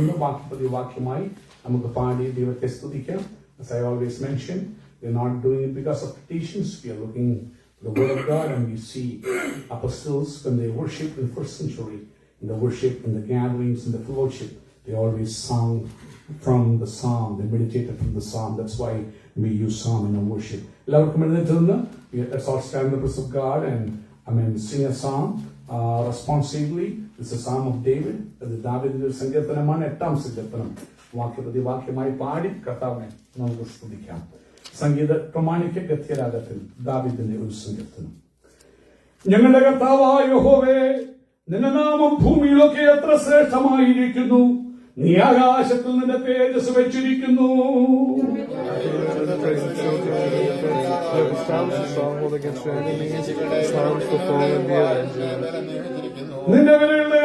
തുടർന്ന് വാക്യമായി നമുക്ക് പാടി ദൈവത്തെ സ്തുതിക്കാം. As I always mention, we are not doing it because of traditions. We are looking at the Word of God, and we see apostles when they worshiped in the first century, in the worship, in the gatherings, in the fellowship, they always sung from the psalm. They meditated from the psalm. That's why we use psalm in our worship. Let's all stand in the presence of God and sing a psalm responsively. This is a psalm of David. അത് ദാവീദിന്റെ ഒരു സങ്കീർത്തനമാണ്, 8ാം സങ്കീർത്തനം. വാക്യമായി പാടി കർത്താവിനെ നമുക്ക് സ്തുതിക്കാം. സംഗീത പ്രമാണിക്ക ഗദ്യരാഗത്തിൽ ദാവീദിന്റെ ഒരു സങ്കീർത്തനം. ഞങ്ങളുടെ കർത്താവായ യഹോവേ, നിന്റെ നാമം ഭൂമിയിലൊക്കെ എത്ര ശ്രേഷ്ഠമായിരിക്കുന്നു. നീ ആകാശത്തിൽ നിന്റെ തേജസ് വെച്ചിരിക്കുന്നു. നിന്റെ വിരലുടെ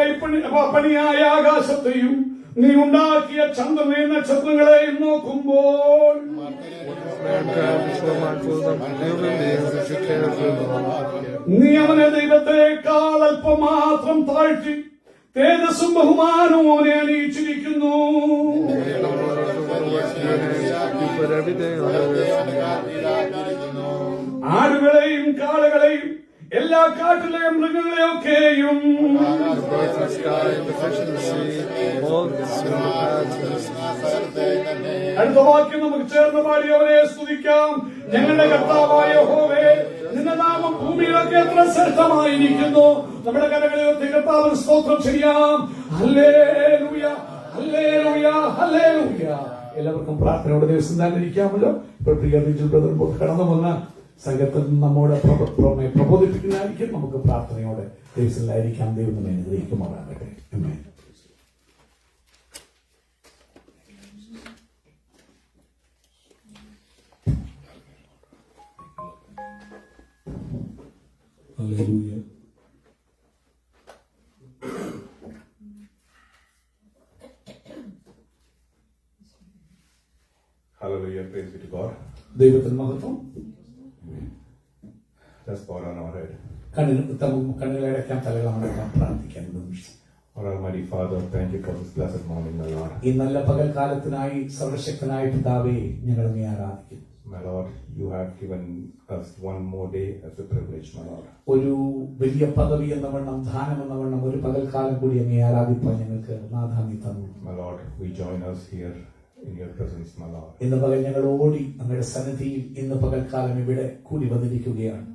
പണിയായ ആകാശത്തെയും നീ ഉണ്ടാക്കിയ ചന്ദ്രനെയും നക്ഷത്രങ്ങളെയും നോക്കുമ്പോൾ നീ അവനെ ദൈവത്തെക്കാൾ അല്പം മാത്രം താഴ്ത്തി തേജസ്സും ബഹുമാനവും അവനെ അണിയിച്ചിരിക്കുന്നു. ആടുകളെയും കാളകളെയും എല്ലാ കാട്ടിലെ മൃഗങ്ങളെയൊക്കെയും അടുത്ത വാക്യം നമുക്ക് ചേർന്ന് പാടി അവരെ സ്തുതിക്കാം. ഞങ്ങളുടെ കർത്താവായ യഹോവേ, നിന്റെ നാമം ഭൂമിയിലൊക്കെ എത്ര ശ്രേഷ്ഠമായിരിക്കുന്നു. നമ്മുടെ കരങ്ങളെ കർത്താവിന് സ്തോത്രം ചെയ്യാം. Hallelujah, hallelujah, hallelujah. എല്ലാവർക്കും പ്രാർത്ഥനയോടെ ദിവസം തന്നെ ഇരിക്കാമല്ലോ. ഇപ്പോൾ പ്രിയ റിജിൽ ബ്രദർ കടന്നു വന്ന സംഘത്തിൽ നമ്മോട് പ്രബോധിപ്പിക്കുന്നതായിരിക്കും. നമുക്ക് പ്രാർത്ഥനയോടെ ദിവസത്തിലായിരിക്കാം. ദൈവം നമ്മെ അനുഗ്രഹിക്കുമാറാകട്ടെ. ആമേൻ. Hallelujah. Hallelujah. Praise be to God. ദൈവത്തിന് മഹത്വം. Let's bow down our head. കണ്ണുകളടയ്ക്കാം, തലകളടയ്ക്കാം, പ്രാർത്ഥിക്കാൻ. Our Almighty Father, thank you for this blessed morning, my Lord. ഈ നല്ല പകൽക്കാലത്തിനായി സർവശക്തനായ പിതാവേ, ഞങ്ങൾ അങ്ങേ ആരാധിക്കുന്നു. My Lord, you have given us one more day as a privilege, my Lord. ഒരു വലിയ പദവി എന്ന വണ്ണം, ധാനം എന്ന വണ്ണം ഒരു പകൽക്കാലം കൂടി അങ്ങേ ആരാധിപ്പാൻ ഞങ്ങൾക്ക് നാഥാമി തന്നു. My Lord, we join us here in your presence, my Lord. ഇന്ന് പകൽ ഞങ്ങൾ ഓടി അങ്ങയുടെ സന്നിധിയിൽ ഇന്ന് പകൽക്കാലം ഇവിടെ കൂടി വന്നിരിക്കുകയാണ്.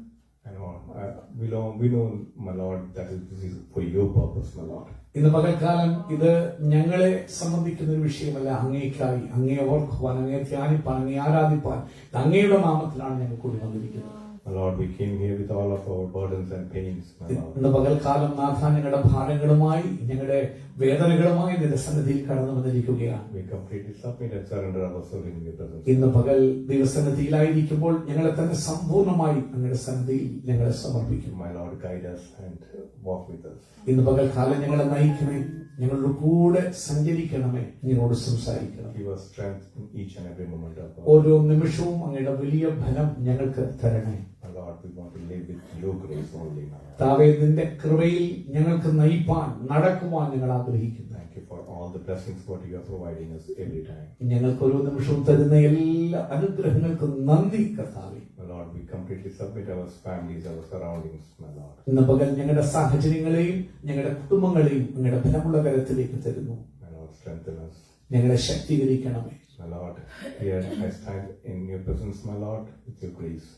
We know, my Lord, that this is for your purpose, my Lord. ഇന്ന് പകൽക്കാലം ഇത് ഞങ്ങളെ സംബന്ധിക്കുന്ന ഒരു വിഷയമല്ല. അങ്ങേക്കായി, അങ്ങയെ ഓർക്കുവാൻ, അങ്ങയെ ധ്യാനിപ്പാൻ, അങ്ങയെ ആരാധിപ്പാൻ, അങ്ങയുടെ നാമത്തിലാണ് ഞങ്ങൾ കൂടി വന്നിരിക്കുന്നത്. My Lord, we came here with all of our burdens and pains, my Lord. ഇന്ന് പകൽക്കാലം നാഥ ഞങ്ങളുടെ ഭാരങ്ങളുമായി, ഞങ്ങളുടെ വേദനകളുമായി നിന്റെ സന്നിധിയിൽ കടന്നു വന്നിരിക്കുകയാണ്. We completely submit and surrender ourselves in your presence. ഇന്ന് പകൽ ദൈവസന്നിധിയിലായിരിക്കുമ്പോൾ ഞങ്ങളെ തന്നെ സമ്പൂർണ്ണമായി അങ്ങയുടെ സന്നിധിയിൽ ഞങ്ങളെ സമർപ്പിക്കും. My Lord, guide us and walk with us. ഇന്ന് പകൽക്കാലം ഞങ്ങളെ നയിക്കണേ, ഞങ്ങളുടെ കൂടെ സഞ്ചരിക്കണമേ, ഞങ്ങളോട് സംസാരിക്കണം. Give us strength in each and every moment of our life. ഓരോ നിമിഷവും അങ്ങയുടെ വലിയ ഫലം ഞങ്ങൾക്ക് തരണേ. My Lord, we want to live with your grace only, my Lord. താവേ, നിന്റെ കൃപയിൽ ഞങ്ങൾക്ക് നയിപ്പാൻ, നടക്കുവാൻ ഞങ്ങൾ ആഗ്രഹിക്കുന്നു. Thank you for all the blessings what you are providing us every time. ഞങ്ങൾക്ക് ഓരോ നിമിഷവും തരുന്ന എല്ലാ അനുഗ്രഹങ്ങൾക്കും നന്ദി കർത്താവേ. My Lord, we completely submit our families, our surroundings, my Lord. ഇന്ന് പകൽ ഞങ്ങളുടെ സാഹചര്യങ്ങളെയും ഞങ്ങളുടെ കുടുംബങ്ങളെയും ഞങ്ങളുടെ ബലമുള്ള കരത്തിലേക്ക് തരുന്നു. My Lord, strengthen us. ഞങ്ങളെ ശക്തീകരിക്കണമേ. My Lord, here I stand in your presence, my Lord, with your grace.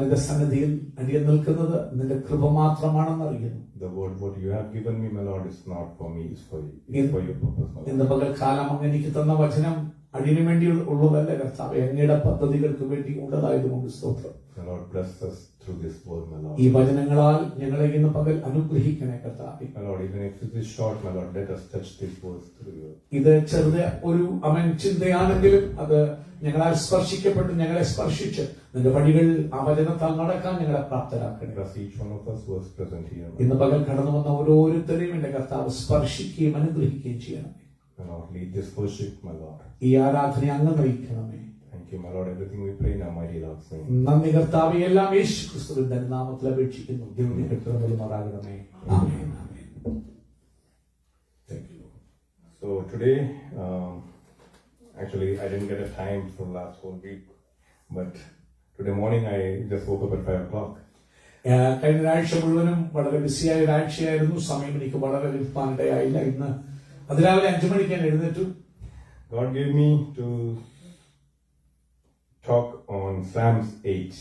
നിന്റെ സന്നിധിയിൽ അടിയൻ നിൽക്കുന്നത് നിന്റെ കൃപ മാത്രമാണെന്ന് അറിയുന്നു. The word what you have given me, my Lord, is not for me, it's for you. It's for your purpose, my Lord. ഇന്ന് പകൽക്കാലം അങ്ങ് എനിക്ക് തന്ന വചനം അടിയന് വേണ്ടി ഉള്ളതല്ല കർത്താവേ, അങ്ങയുടെ പദ്ധതികൾക്ക് വേണ്ടി ഉള്ളതായതുകൊണ്ട് സ്തോത്രം. My Lord, bless us through this word, my Lord. ഈ വചനങ്ങളാൽ ഞങ്ങളെ ഇന്ന് പകൽ അനുഗ്രഹിക്കണേ കർത്താവേ. My Lord, even if it is short, my Lord, let us touch this word through you. ഇത് ചെറുത് ഒരു ചിന്തയാണെങ്കിലും അത് ഞങ്ങളാൽ സ്പർശിക്കപ്പെട്ട് ഞങ്ങളെ സ്പർശിച്ച് നിന്റെ വഴികൾ ആ വചനത്താൽ നടക്കാൻ ഞങ്ങളെ പ്രാപ്തരാക്കണേ. Bless each one of us who is present here. ഇന്ന് പകൽ കടന്നു വന്ന ഓരോരുത്തരെയും എന്റെ കർത്താവ് സ്പർശിക്കുകയും അനുഗ്രഹിക്കുകയും ചെയ്യണമേ. My Lord, lead this worship, my Lord. ഈ ആരാധന അങ്ങ് നയിക്കണമേ. Thank you, my Lord. Everything we pray in our mighty Lord's name. നന്ദി കർത്താവേ, എല്ലാം യേശു ക്രിസ്തുവിന്റെ നാമത്തിൽ അപേക്ഷിക്കുന്നു. ദൈവത്തിന്റെ കൃപയിൽ മാറാകണമേ. ആമേൻ, ആമേൻ. Thank you. So today, actually, I didn't get a time for last whole week, but today morning I just woke up at 5 o'clock. കഴിഞ്ഞ ആഴ്ച മുഴുവനും വളരെ ബിസിയായ ഒരാഴ്ചയായിരുന്നു. സമയം എനിക്ക് വളരെ ലഭിക്കാനിടയായില്ല. ഇന്ന് അതിരാവിലെ 5 മണിക്ക് ഞാൻ എഴുന്നേറ്റു. God gave me to talk on Psalms 8.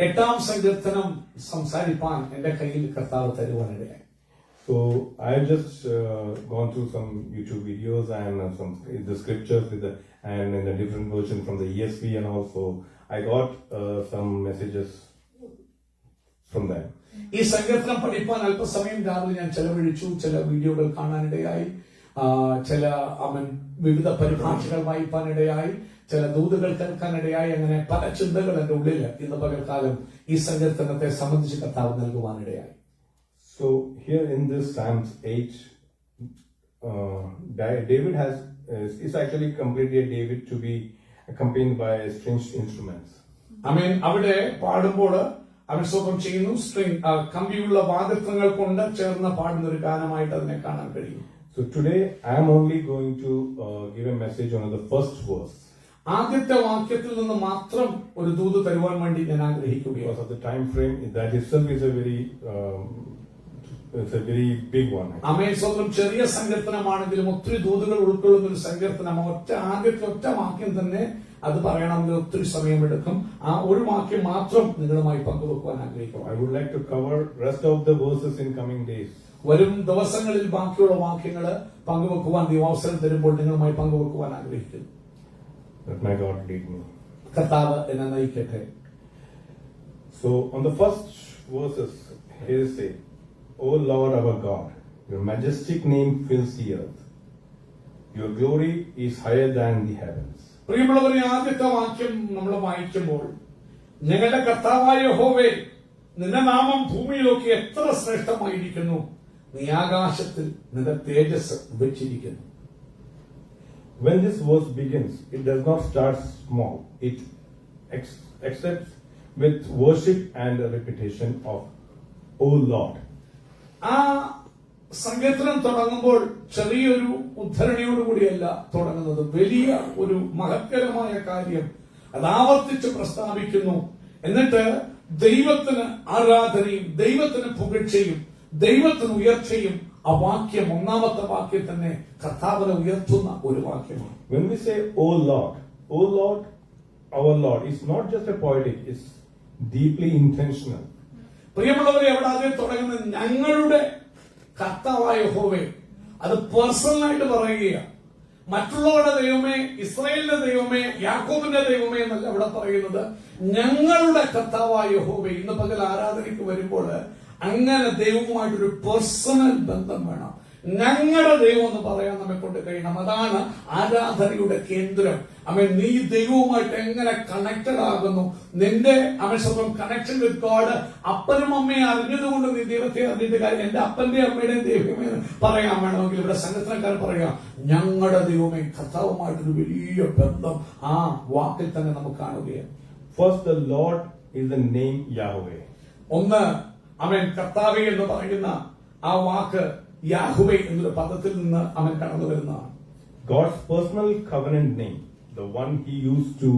8-ാം സങ്കീർത്തനം സംസാരിപ്പാൻ എന്റെ കയ്യിൽ കർത്താവ് തരുവാനിടയായി. So I have just gone through some YouTube videos and some the scriptures and in a different version from the ESV, and also I got some messages from them. ഈ സങ്കീർത്തനം പഠിപ്പാൻ അല്പസമയം രാവിലെ ഞാൻ ചെലവഴിച്ചു. ചില വീഡിയോകൾ കാണാനിടയായി, ചില വിവിധ പരിഭാഷകൾ വായിപ്പാനിടയായി, ചില ദൂതുകൾ കേൾക്കാനിടയായി. അങ്ങനെ പല ചിന്തകൾ എന്റെ ഉള്ളിൽ ഇന്ന് പകൽക്കാലം ഈ സങ്കീർത്തനത്തെ സംബന്ധിച്ച് കർത്താവ് നൽകുവാനിടയായി. So here in this Psalms 8, David is actually completely a David to be accompanied by stringed instruments. അവിടെ പാടുമ്പോൾ അവൻ സ്വന്തം ചെയ്യുന്നു. സ്ട്രിംഗ് കമ്പിയുള്ള വാദ്യങ്ങൾ കൊണ്ട് ചേർന്ന് പാടുന്ന ഒരു ഗാനമായിട്ട് അതിനെ കാണാൻ കഴിയും. So today I am only going to give a message on the first verse. ആദ്യത്തെ വാക്യത്തിൽ നിന്ന് മാത്രം ഒരു ദൂത് തരുവാൻ വേണ്ടി ഞാൻ ആഗ്രഹിക്കുകയാണ്. Because of the time frame, that itself is a very big one. സ്വന്തം ചെറിയ സങ്കീർത്തനമാണെങ്കിലും ഒത്തിരി ദൂതുകൾ ഉൾക്കൊള്ളുന്ന ഒരു സങ്കീർത്തനം. ആദ്യത്തെ ഒറ്റ വാക്യം തന്നെ അത് പറയണമെങ്കിൽ ഒത്തിരി സമയമെടുക്കും. ആ ഒരു വാക്യം മാത്രം നിങ്ങളുമായി പങ്കുവെക്കുവാൻ ആഗ്രഹിക്കുന്നു. I would like to cover rest of the verses in coming days. വരും ദിവസങ്ങളിൽ ബാക്കിയുള്ള വാക്യങ്ങൾ പങ്കുവെക്കുവാൻ ദൈവാവസരം തരുമ്പോൾ നിങ്ങളുമായി പങ്കുവെക്കുവാൻ ആഗ്രഹിക്കുന്നു. Let my God lead me. കർത്താവ് എന്നെ നയിക്കട്ടെ. So on the first verses, here say, O Lord our God, your majestic name fills the earth. Your glory is higher than the heavens. പ്രിയമുള്ളവരെ, ആദ്യത്തെ വാക്യം നമ്മൾ വായിക്കുമ്പോൾ, ഞങ്ങളുടെ കർത്താവായ യഹോവേ, നിന്റെ നാമം ഭൂമിയിലൊക്കെ എത്ര ശ്രേഷ്ഠമായിരിക്കുന്നു, നീ ആകാശത്തിൽ നിന്റെ തേജസ് വെച്ചിരിക്കുന്നു. When this verse begins, it does not start small. It accepts with worship and a repetition of O Lord. ആ സങ്കീർത്തനം തുടങ്ങുമ്പോൾ ചെറിയൊരു ഉദ്ധരണിയോടുകൂടിയല്ല തുടങ്ങുന്നത്. വലിയ ഒരു മഹത്കരമായ കാര്യം അത് ആവർത്തിച്ച് പ്രസ്താവിക്കുന്നു. എന്നിട്ട് ദൈവത്തിന് ആരാധനയും ദൈവത്തിന് പുകഴ്ചയും ദൈവത്തിന് ഉയർച്ചയും ആ വാക്യം, ഒന്നാമത്തെ വാക്യം തന്നെ കർത്താവിനെ ഉയർത്തുന്ന ഒരു വാക്യമാണ്. When we say O Lord, our Lord, it's not just a poetic, it's deeply intentional. പ്രിയമുള്ളവരെ, അവിടെ ആദ്യം തുടങ്ങുന്നത് ഞങ്ങളുടെ കർത്താവായ യഹോവേ, അത് പേഴ്സണലായിട്ട് പറയുകയാണ്. മറ്റുള്ളവരുടെ ദൈവമേ, ഇസ്രായേലിന്റെ ദൈവമേ, യാക്കോബിന്റെ ദൈവമേ എന്നല്ല അവിടെ പറയുന്നത്. ഞങ്ങളുടെ കർത്താവായ യഹോവേ. ഇന്ന് പകൽ ആരാധനയ്ക്ക് വരുമ്പോൾ അങ്ങനെ ദൈവവുമായിട്ടൊരു പേഴ്സണൽ ബന്ധം വേണം. ഞങ്ങളുടെ ദൈവം എന്ന് പറയാൻ നമ്മെ കൊണ്ട് കഴിയണം. അതാണ് ആരാധനയുടെ കേന്ദ്രം. നീ ദൈവവുമായിട്ട് എങ്ങനെ കണക്റ്റഡ് ആകുന്നു, നിന്റെ സ്വന്തം കണക്ഷൻ വിത്ത് ഗോഡ്. അപ്പനും അമ്മയെ അറിഞ്ഞതുകൊണ്ട് നീ ദൈവത്തെ അറിഞ്ഞിട്ട് കാര്യം. എന്റെ അപ്പന്റെ അമ്മയുടെയും ദൈവമേ പറയാൻ വേണമെങ്കിൽ ഇവിടെ സംഘടനക്കാർ പറയാം, ഞങ്ങളുടെ ദൈവമേ. കർത്താവുമായിട്ടൊരു വലിയ ബന്ധം ആ വാക്കിൽ തന്നെ നമുക്ക് കാണുകയാണ്. First, the Lord is the name Yahweh. ഒന്ന്, കർത്താവേ എന്ന് പറയുന്ന ആ വാക്ക് യാഹുവേ എന്നൊരു പദത്തിൽ നിന്ന് കടന്നു വരുന്നതാണ്. God's personal covenant name, the one he used to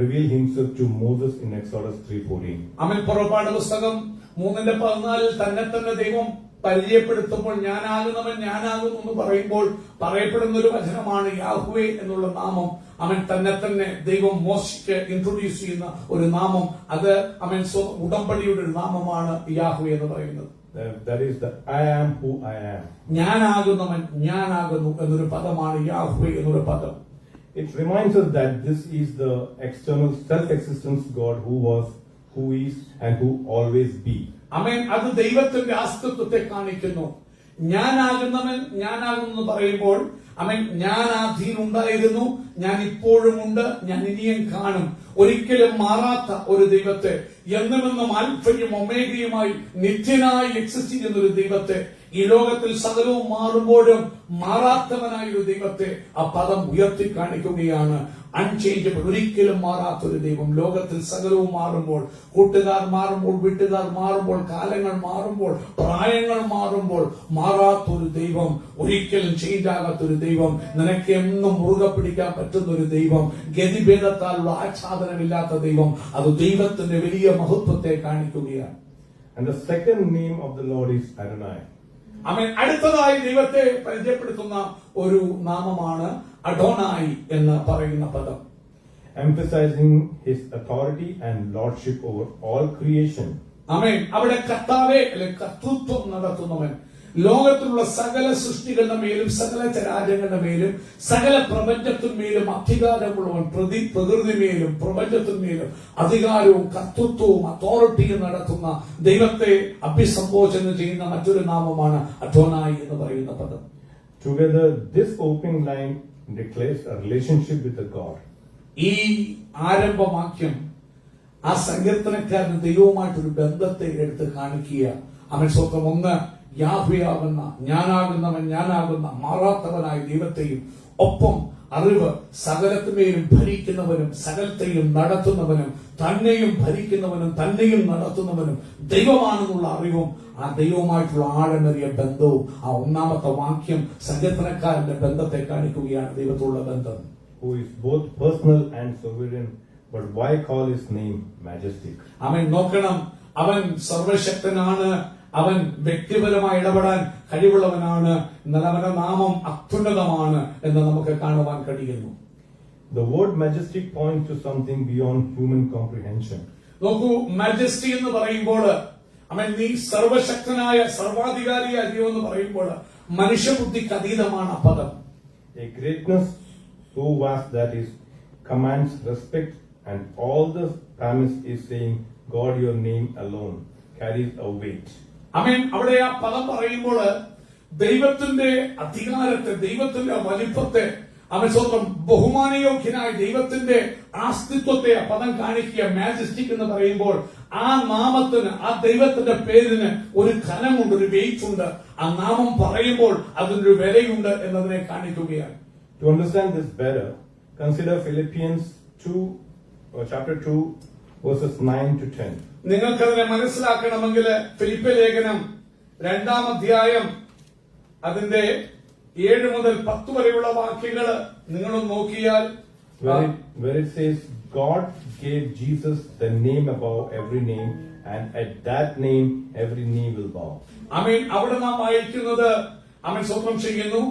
reveal himself to Moses in Exodus 3:14. പുറപ്പാട് പുസ്തകം 3:14 തന്നെ ദൈവം പരിചയപ്പെടുത്തുമ്പോൾ ഞാനാകുന്നവൻ ഞാനാകുന്നു എന്ന് പറയുമ്പോൾ പറയപ്പെടുന്ന ഒരു വചനമാണ് യാഹുവേ എന്നുള്ള നാമം. തന്നെ ദൈവം മോശയ്ക്ക് ഇൻട്രൊഡ്യൂസ് ചെയ്യുന്ന ഒരു നാമം. അത് ഉടമ്പടിയുടെ ഒരു നാമമാണ് യാഹുവേ എന്ന് പറയുന്നത്. That is the I am who I am. ഞാനാകുന്നവൻ ഞാനാകുന്നു എന്നൊരു പദമാണ് യാഹുവേ എന്നൊരു പദം. It reminds us that this is the external self-existence God who was, who is, and who always be. അത് ദൈവത്തിന്റെ അസ്തിത്വത്തെ കാണിക്കുന്നു. ഞാനാകുന്നവൻ ഞാനാകുന്നു പറയുമ്പോൾ ഞാൻ ആദ്യം ഉണ്ടായിരുന്നു, ഞാൻ ഇപ്പോഴും ഉണ്ട്, ഞാൻ ഇനിയും കാണും. ഒരിക്കലും മാറാത്ത ഒരു ദൈവത്തെ എന്നുമെന്നും ആൽഫയും ഒമേഗയുമായി നിത്യനായി എക്സിസ്റ്റ് ചെയ്യുന്ന ഒരു ദൈവത്തെ, ഈ ലോകത്തിൽ സകലവും മാറുമ്പോഴും മാറാത്തവനായ ഒരു ദൈവത്തെ ആ പദം ഉയർത്തി കാണിക്കുകയാണ്. അൺചേഞ്ചബിൾ, ഒരിക്കലും മാറാത്തൊരു ദൈവം. ലോകത്തിൽ സകലവും മാറുമ്പോൾ, കൂട്ടുകാർ മാറുമ്പോൾ, വീട്ടുകാർ മാറുമ്പോൾ, കാലങ്ങൾ മാറുമ്പോൾ, പ്രായങ്ങൾ മാറുമ്പോൾ, മാറാത്തൊരു ദൈവം, ഒരിക്കലും ചേഞ്ച് ആകാത്തൊരു ദൈവം, നിനക്ക് എന്നും മുറുകെ പിടിക്കാൻ പറ്റുന്ന ഒരു ദൈവം, ഗതിഭേദത്താലുള്ള ആച്ഛാദനമില്ലാത്ത ദൈവം. അത് ദൈവത്തിന്റെ വലിയ മഹത്വത്തെ കാണിക്കുകയാണ്. And the second name of the Lord is Adonai. ആമേൻ. അടുത്തതായി ദൈവത്തെ പരിചയപ്പെടുത്തുന്ന ഒരു നാമമാണ് അഡോനായി എന്ന് പറയുന്ന പദം. Emphasizing his authority and lordship over all creation. ആമേൻ. അവിടെ കർത്താവേ അല്ലെ കർത്തൃത്വം നടത്തുന്നവൻ, ലോകത്തിലുള്ള സകല സൃഷ്ടികളുടെ മേലും സകല ചരാചരങ്ങളുടെ മേലും സകല പ്രപഞ്ചത്തിന്മേലും അധികാരമുള്ളവൻ, പ്രകൃതിമേലും പ്രപഞ്ചത്തിന്മേലും അധികാരവും കർത്തൃത്വവും അതോറിറ്റിയും നടത്തുന്ന ദൈവത്തെ അഭിസംബോധന ചെയ്യുന്ന മറ്റൊരു നാമമാണ് അഡോനായി എന്ന് പറയുന്ന പദം. Together, this opening line declares a relationship with the God. ഈ ആരംഭവാക്യം ആ സങ്കീർത്തനക്കാരന് ദൈവവുമായിട്ടൊരു ബന്ധത്തെ എടുത്ത് കാണിക്കുക. അവൻ സ്വന്തം ഒന്ന് യാഹ്വയാകുന്ന, ഞാനാകുന്ന മാറാത്തവനായ ദൈവത്തെയും, ഒപ്പം അറിവ് സകലത്തിന്മേലും ഭരിക്കുന്നവനും സകലത്തെയും നടത്തുന്നവനും തന്നെയും ഭരിക്കുന്നവനും തന്നെയും നടത്തുന്നവനും ദൈവമാണെന്നുള്ള അറിവും ആ ദൈവവുമായിട്ടുള്ള ആഴമേറിയ ബന്ധവും ആ ഒന്നാമത്തെ വാക്യം സങ്കീർത്തനക്കാരന്റെ ബന്ധത്തെ കാണിക്കുകയാണ്. ദൈവത്തോടുള്ള ബന്ധം. Who is both personal and sovereign, but why call his name majestic? അവൻ നോക്കണം, അവൻ സർവശക്തനാണ്, അവൻ വ്യക്തിപരമായി ഇടപെടാൻ കഴിവുള്ളവനാണ്, എന്നാൽ അവന്റെ നാമം അത്യുന്നതമാണ് എന്ന് നമുക്ക് കാണുവാൻ കഴിയുന്നു. The word majestic points to something beyond human comprehension. നോക്കൂ, മാജസ്റ്റി എന്ന് പറയുമ്പോൾ, അവൻ നീ സർവശക്തനായ സർവാധികാരിയായ ദൈവം എന്ന് പറയുമ്പോൾ മനുഷ്യബുദ്ധിക്ക് അതീതമാണ് ആ പദം. A greatness so vast that it commands respect, and all the psalmist is saying, God, your name alone carries a weight. ആമേൻ. അവിടെ ആ പദം പറയുമ്പോൾ ദൈവത്തിന്റെ അധികാരത്തെ, ദൈവത്തിന്റെ വലിപ്പത്തെ, അവൻ സ്വന്തം ബഹുമാനയോഗ്യനായ ദൈവത്തിന്റെ അസ്തിത്വത്തെ ആ പദം കാണിക്കുക. മാജസ്റ്റിക് എന്ന് പറയുമ്പോൾ ആ നാമത്തിന്, ആ ദൈവത്തിന്റെ പേരിന് ഒരു ഘനമുണ്ട്, ഒരു വെയിറ്റ് ഉണ്ട്. ആ നാമം പറയുമ്പോൾ അതിനൊരു വിലയുണ്ട് എന്നതിനെ കാണിക്കുകയാണ്. To understand this better, consider Philippians chapter 2, verses 9 to 10. നിങ്ങൾക്കതിനെ മനസ്സിലാക്കണമെങ്കിൽ ഫിലിപ്പി ലേഖനം 2-ാം അധ്യായം അതിന്റെ 7 മുതൽ 10 വരെയുള്ള വാക്യങ്ങൾ നിങ്ങളൊന്ന് നോക്കിയാൽ, where it says, God gave Jesus the name above every name, and at that name every knee will bow. ആമേൻ. അവിടെ നാം വായിക്കുന്നത്, അവൻ സ്വന്തം ചെയ്യുന്നു,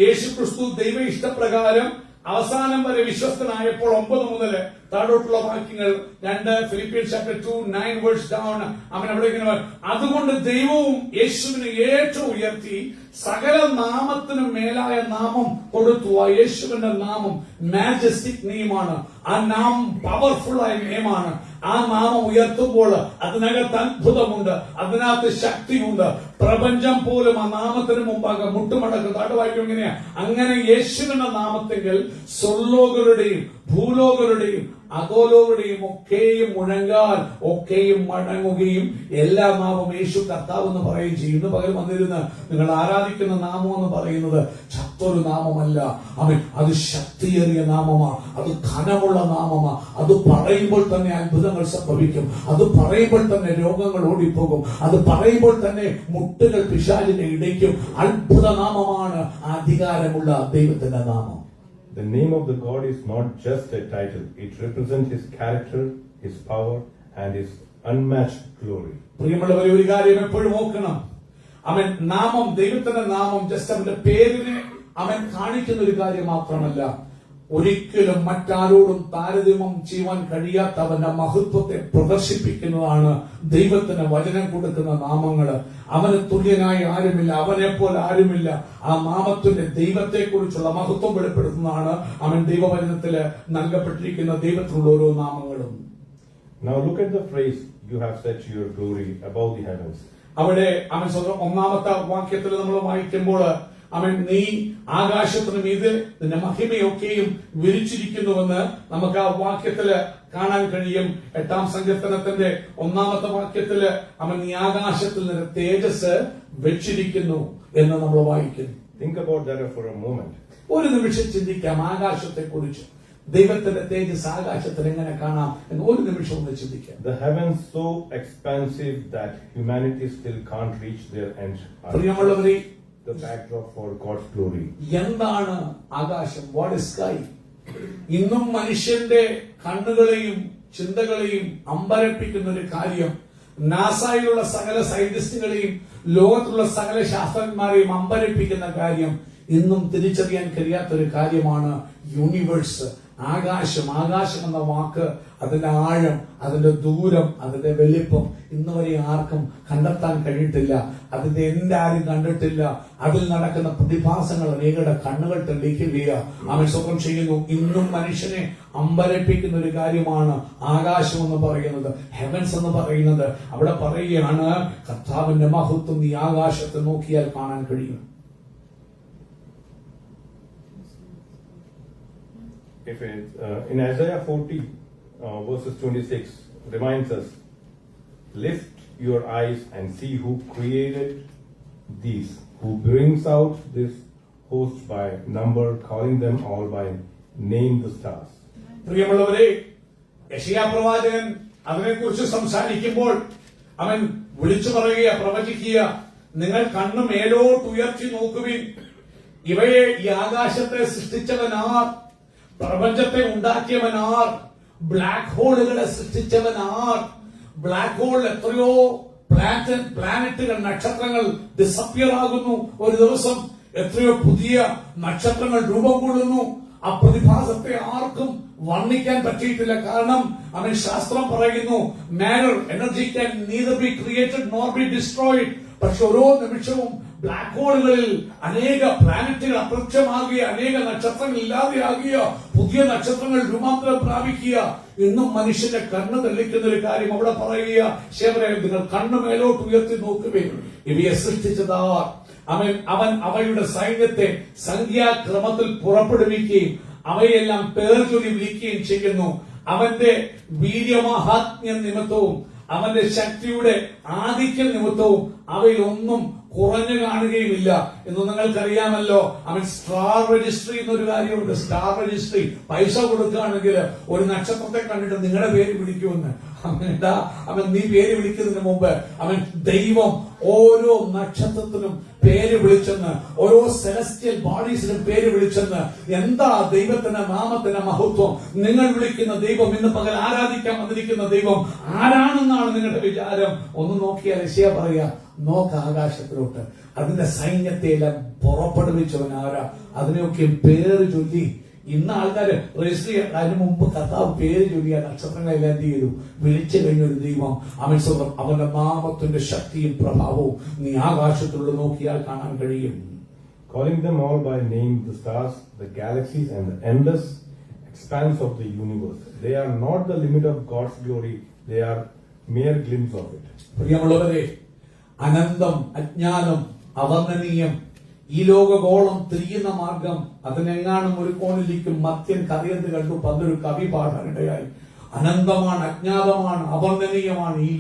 യേശു ക്രിസ്തു ദൈവ ഇഷ്ടപ്രകാരം അവസാനം വരെ വിശ്വസ്തനായപ്പോൾ 9 മുതൽ താഴോട്ടുള്ള വാക്യങ്ങൾ 2 ഫിലിപ്പിയൻസ് ചാപ്റ്റർ 2 9 വേഴ്സ് ഡൗൺ. അവൻ അവിടെ ഇങ്ങനെ, അതുകൊണ്ട് ദൈവവും യേശുവിനെ ഏറ്റവും ഉയർത്തി സകല നാമത്തിനും മേലായ നാമം കൊടുത്തു. ആ യേശുവിന്റെ നാമം മാജസ്റ്റിക് നെയിമാണ്. ആ നാമം പവർഫുൾ ആയ നെയിമാണ്. ആ നാമം ഉയർത്തുമ്പോൾ അതിനകത്ത് അത്ഭുതമുണ്ട്, അതിനകത്ത് ശക്തിയുണ്ട്. പ്രപഞ്ചം പോലും ആ നാമത്തിന് മുമ്പാകെ മുട്ടുമടക്കും. താഴെ വായിക്കും എങ്ങനെയാ, അങ്ങനെ യേശുവിന്റെ നാമത്തെങ്കിൽ സ്വർലോകരുടെയും ഭൂലോകരുടെയും അധോലോകരുടെയും ഒക്കെയും മുഴങ്ങാൻ, ഒക്കെയും മടങ്ങുകയും എല്ലാ നാമം യേശു കർത്താവ് എന്ന് പറയുകയും ചെയ്യും. ഇന്ന് പകൽ വന്നിരുന്ന് നിങ്ങൾ ആരാധിക്കുന്ന നാമം എന്ന് പറയുന്നത് ചത്തൊരു നാമമല്ല. അവൻ അത് ശക്തിയേറിയ നാമമാ, അത് ഘനമുള്ള നാമമാ. അത് പറയുമ്പോൾ തന്നെ അത്ഭുതങ്ങൾ സംഭവിക്കും. അത് പറയുമ്പോൾ തന്നെ രോഗങ്ങൾ ഓടിപ്പോകും. അത് പറയുമ്പോൾ തന്നെ മുട്ടുകൾ പിശാചിനെ ഇടയ്ക്കും. അത്ഭുത നാമമാണ് അധികാരമുള്ള ദൈവത്തിന്റെ നാമം. The name of the God is not just a title. It represents his character, his power, and his unmatched glory. പ്രിയമുള്ളവരെ, ഒരു കാര്യം എപ്പോഴും ഓർക്കണം. അവൻ നാമം, ദൈവത്തിന്റെ നാമം ജസ്റ്റ് അവന്റെ പേരിനെ അവൻ കാണിക്കുന്ന ഒരു കാര്യം മാത്രമല്ല, ഒരിക്കലും മറ്റാരോടും താരതമ്യം ചെയ്യുവാൻ കഴിയാത്ത അവന്റെ മഹത്വത്തെ പ്രദർശിപ്പിക്കുന്നതാണ് ദൈവത്തിന് വചനം കൊടുക്കുന്ന നാമങ്ങള്. അവന് തുല്യനായി ആരുമില്ല, അവനെപ്പോലെ ആരുമില്ല. ആ നാമത്തിന്റെ ദൈവത്തെക്കുറിച്ചുള്ള മഹത്വം വെളിപ്പെടുത്തുന്നതാണ് അവൻ ദൈവവചനത്തില് നൽകപ്പെട്ടിരിക്കുന്ന ദൈവത്തിലുള്ള ഓരോ നാമങ്ങളും. Now look at the phrase, you have set your glory above the heavens. അവിടെ അവൻ സ്വന്തം 1-ാമത്തെ വാക്യത്തിൽ നമ്മൾ വായിക്കുമ്പോൾ അവൻ നീ ആകാശത്തിന് മീതെ നിന്റെ മഹിമയൊക്കെയും വിരിച്ചിരിക്കുന്നുവെന്ന് നമുക്ക് ആ വാക്യത്തില് കാണാൻ കഴിയും. 8-ാം സങ്കീർത്തനത്തിന്റെ 1-ാമത്തെ വാക്യത്തില് അവൻ നീ ആകാശത്തിൽ നിന്ന് തേജസ് വെച്ചിരിക്കുന്നു എന്ന് നമ്മൾ വായിക്കുന്നു. Think about that for a moment. ഒരു നിമിഷം ചിന്തിക്കാം ആകാശത്തെ കുറിച്ച്. ദൈവത്തിന്റെ തേജസ് ആകാശത്തിൽ എങ്ങനെ കാണാം എന്ന് ഒരു നിമിഷം ഒന്ന് ചിന്തിക്കാം. The heavens so expansive that humanity still can't reach their end. പ്രിയമുള്ളവരെ, The backdrop for God's glory. എന്താണ് ആകാശം? What is sky? ഇന്നും മനുഷ്യന്റെ കണ്ണുകളെയും ചിന്തകളെയും അമ്പരപ്പിക്കുന്ന ഒരു കാര്യം, നാസയിലുള്ള സകല സയന്റിസ്റ്റുകളെയും ലോകത്തുള്ള സകല ശാസ്ത്രജ്ഞന്മാരെയും അമ്പരപ്പിക്കുന്ന കാര്യം, ഇന്നും തിരിച്ചറിയാൻ കഴിയാത്തൊരു കാര്യമാണ് യൂണിവേഴ്സ്, ആകാശം. ആകാശം എന്ന വാക്ക്, അതിന്റെ ആഴം, അതിന്റെ ദൂരം, അതിന്റെ വലിപ്പം ഇന്ന് വരെ ആർക്കും കണ്ടെത്താൻ കഴിയിട്ടില്ല. അതിന്റെ ആരും കണ്ടിട്ടില്ല. അതിൽ നടക്കുന്ന പ്രതിഭാസങ്ങൾ അനേകരുടെ കണ്ണുകൾ തെളിയിക്കുകയാണ്. അവൻ സ്വപ്നം ചെയ്യുന്നു. ഇന്നും മനുഷ്യനെ അമ്പരപ്പിക്കുന്ന ഒരു കാര്യമാണ് ആകാശം എന്ന് പറയുന്നത്, ഹെവൻസ് എന്ന് പറയുന്നത്. അവിടെ പറയുകയാണ് കർത്താവിന്റെ മഹത്വം ഈ ആകാശത്തെ നോക്കിയാൽ കാണാൻ കഴിയും. If in Isaiah 40 verses 26 reminds us, lift your eyes and see who created these, who brings out this host by number, calling them all by name the stars. പ്രിയമുള്ളവരെ, യെശയ്യാ പ്രവാചകൻ അതിനെക്കുറിച്ച് സംസാരിക്കുമ്പോൾ അവൻ വിളിച്ചു പറയുക, പ്രവചിക്കുക, നിങ്ങൾ കണ്ണ് മേലോട്ട് ഉയർത്തി നോക്കുവിൻ. ഇവയെ ഈ ആകാശത്തെ സൃഷ്ടിച്ചവനാർ, പ്രപഞ്ചത്തെ ഉണ്ടാക്കിയവനാർ, ബ്ലാക്ക് ഹോളുകളെ സൃഷ്ടിച്ചവനാർ. ബ്ലാക്ക് ഹോൾ എത്രയോ പ്ലാനറ്റുകൾ, നക്ഷത്രങ്ങൾ ഡിസപ്പിയർ ആകുന്നു ഒരു ദിവസം. എത്രയോ പുതിയ നക്ഷത്രങ്ങൾ രൂപം കൊള്ളുന്നു. ആ പ്രതിഭാസത്തെ ആർക്കും വർണ്ണിക്കാൻ പറ്റിയിട്ടില്ല. കാരണം അവൻ ശാസ്ത്രം പറയുന്നു, matter, energy can neither be created nor B destroyed. പക്ഷെ ഓരോ നിമിഷവും ബ്ലാക്ക് ഹോളുകളിൽ അനേക പ്ലാനറ്റുകൾ അപ്രത്യക്ഷമാകുക, അനേക നക്ഷത്രങ്ങൾ ഇല്ലാതെയാകുക, പുതിയ നക്ഷത്രങ്ങൾ രൂപാന്തരം പ്രാപിക്കുക. ഇന്നും മനുഷ്യന്റെ കണ്ണ് തെളിക്കുന്ന ഒരു കാര്യം അവിടെ പറയുക, ശേവരെ നിങ്ങൾ കണ്ണ് മേലോട്ട് ഉയർത്തി നോക്കുകയും ഇവയെ സൃഷ്ടിച്ചതാ. അവൻ അവയുടെ സൈന്യത്തെ സംഖ്യാക്രമത്തിൽ പുറപ്പെടുവിക്കുകയും അവയെല്ലാം പേർ ചൊല്ലി വിളിക്കുകയും ചെയ്യുന്നു. അവന്റെ വീര്യമാഹാത്മ്യ നിമിത്തവും അവന്റെ ശക്തിയുടെ ആധിക്യം നിമിത്തവും അവയിലൊന്നും കുറഞ്ഞു കാണുകയുമില്ല എന്ന് നിങ്ങൾക്കറിയാമല്ലോ. അവൻ സ്റ്റാർ രജിസ്ട്രി എന്നൊരു കാര്യമുണ്ട്. സ്റ്റാർ രജിസ്ട്രി പൈസ കൊടുക്കുകയാണെങ്കിൽ ഒരു നക്ഷത്രത്തെ കണ്ടിട്ട് നിങ്ങളുടെ പേര് വിളിക്കുമെന്ന്. അവൻ നീ പേര് വിളിക്കുന്നതിന് മുമ്പ് അവൻ ദൈവം ഓരോ നക്ഷത്രത്തിനും പേര് വിളിച്ചെന്ന്, ഓരോ സെലസ്റ്റിയൽ ബോഡീസിനും പേര് വിളിച്ചെന്ന്. എന്താ ദൈവത്തിന്റെ നാമത്തിന്റെ മഹത്വം! നിങ്ങൾ വിളിക്കുന്ന ദൈവം, ഇന്ന് പകൽ ആരാധിക്കാൻ വന്നിരിക്കുന്ന ദൈവം ആരാണെന്നാണ് നിങ്ങളുടെ വിചാരം? ഒന്ന് നോക്കിയാൽ യെശയ്യാ പറയാ, നോക്ക ആകാശത്തിലോട്ട്, അതിന്റെ സൈന്യത്തെയെല്ലാം പുറപ്പെടുവിച്ചവൻ ആരാ? അതിനെയൊക്കെ പേര് ചൊല്ലി ഇന്ന് ആൾക്കാര് രജിസ്റ്റർ ചെയ്യാൻ, അതിനു മുമ്പ് കർത്താവ് പേര് ചൊല്ലിയ നക്ഷത്രങ്ങളെല്ലാം എന്ത് ചെയ്തു? വിളിച്ചു കഴിഞ്ഞൊരു ദൈവം. അവന്റെ നാമത്തിന്റെ ശക്തിയും പ്രഭാവവും നീ ആകാശത്തിലുള്ള നോക്കിയാൽ കാണാൻ കഴിയും. Calling them all by name the stars, the galaxies and the endless expanse of the universe. They are not the limit of God's glory, they are mere glimpse of it. പ്രിയമുള്ളവരെ, അനന്തം, അജ്ഞാനം, അവർണ്ണനീയം, ഈ ലോകഗോളം തിരിയുന്ന മാർഗം, അതിനെങ്ങാനും ഒരു കോണിലേക്കും മത്യൻ കറിയെന്ന് കണ്ടു പണ്ടൊരു കവി പാടാനിടയായി. അനന്തമാണ്, അജ്ഞാതമാണ്, അവർണ്ണനീയമാണ് ഈ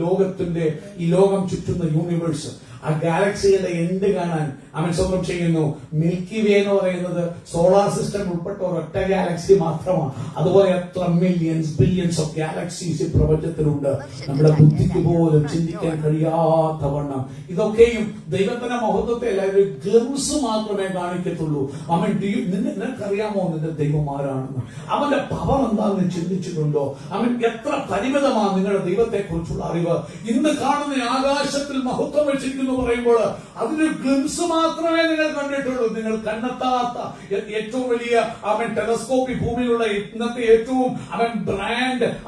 ലോകം ചുറ്റുന്ന യൂണിവേഴ്സ്. ആ ഗാലക്സിയുടെ എൻഡ് കാണാൻ അവൻ സ്വന്തം ചെയ്യുന്നു. മിൽക്കി വേ എന്ന് പറയുന്നത് സോളാർ സിസ്റ്റം ഉൾപ്പെട്ട ഒരൊറ്റ ഗാലക്സി മാത്രമാണ്. അതുപോലെ എത്ര മില്യൺസ് ബില്യൺസ് ഓഫ് ഗാലക്സീസ് ഈ പ്രപഞ്ചത്തിലുണ്ട്, നമ്മുടെ ബുദ്ധിക്ക് പോലും ചിന്തിക്കാൻ കഴിയാത്ത വണ്ണം. ഇതൊക്കെയും ദൈവത്തിന്റെ മഹത്വത്തെ അല്ല, ഒരു ഗ്ലിംസ് മാത്രമേ കാണിക്കത്തുള്ളൂ. അവൻ നിനക്കറിയാമോ നിന്റെ ദൈവം ആരാണെന്ന്? അവന്റെ പവർ എന്താണെന്ന് ചിന്തിച്ചിട്ടുണ്ടോ? അവൻ എത്ര പരിമിതമാണ് നിങ്ങളുടെ ദൈവത്തെ കുറിച്ചുള്ള അറിവ്. ഇന്ന് കാണുന്ന ആകാശത്തിൽ മഹത്വം വെച്ചിരിക്കുന്നു പറയുമ്പോൾ അതിനൊരു ഗ്ലിംസ് മാത്രമേ നിങ്ങൾ കണ്ടിട്ടുള്ളൂ. നിങ്ങൾ കണ്ടെത്താത്ത ഏറ്റവും വലിയ അവൻ ടെലസ്കോപ്പ്, ഭൂമിയിലുള്ള ഇന്നത്തെ ഏറ്റവും